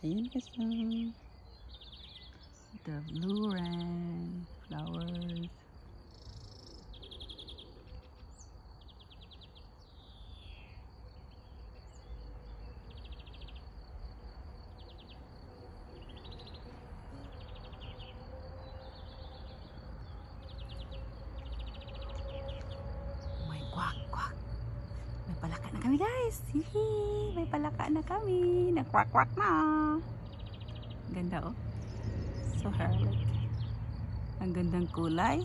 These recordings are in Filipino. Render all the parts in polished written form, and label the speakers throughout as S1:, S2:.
S1: Ayan kasi. The blue wren flowers. May quack quack. May palaka na kami guys. Hihi, may palaka na kami. Nag-quack quack na. Ganda oh. So hermit. Ang gandang kulay.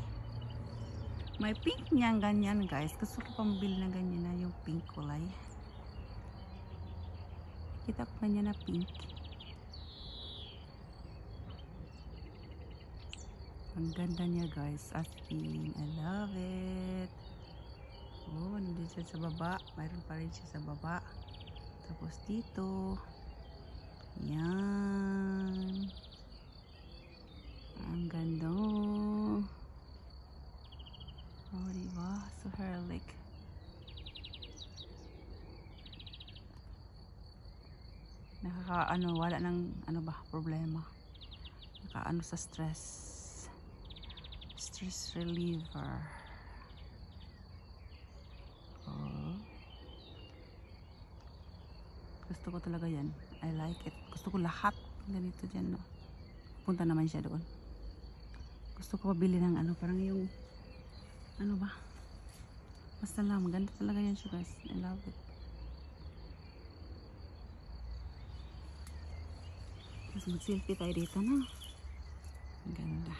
S1: May pink niyang ganyan guys. Gusto ko pambili ng ganyan na yung pink kulay. Kita ko ganyan na pink. Ang ganda niya guys. As in, I love it. Oh, nandun siya sa baba. Mayroon pa rin siya sa baba. Tapos dito. Yan. Ang ganda. Oh, diba? So herlic. Nakaka-ano, wala ng ano ba, problema. Naka-ano sa stress. Stress reliever. Oh. Gusto ko talaga yan. I like it. Gusto ko lahat ganito dyan, no? Punta naman siya doon. Gusto ko mabili ng ano, parang yung ano ba? Basta lang, maganda talaga yan siya guys. I love it. Tapos mag-selfie tayo dito, no? Ang ganda.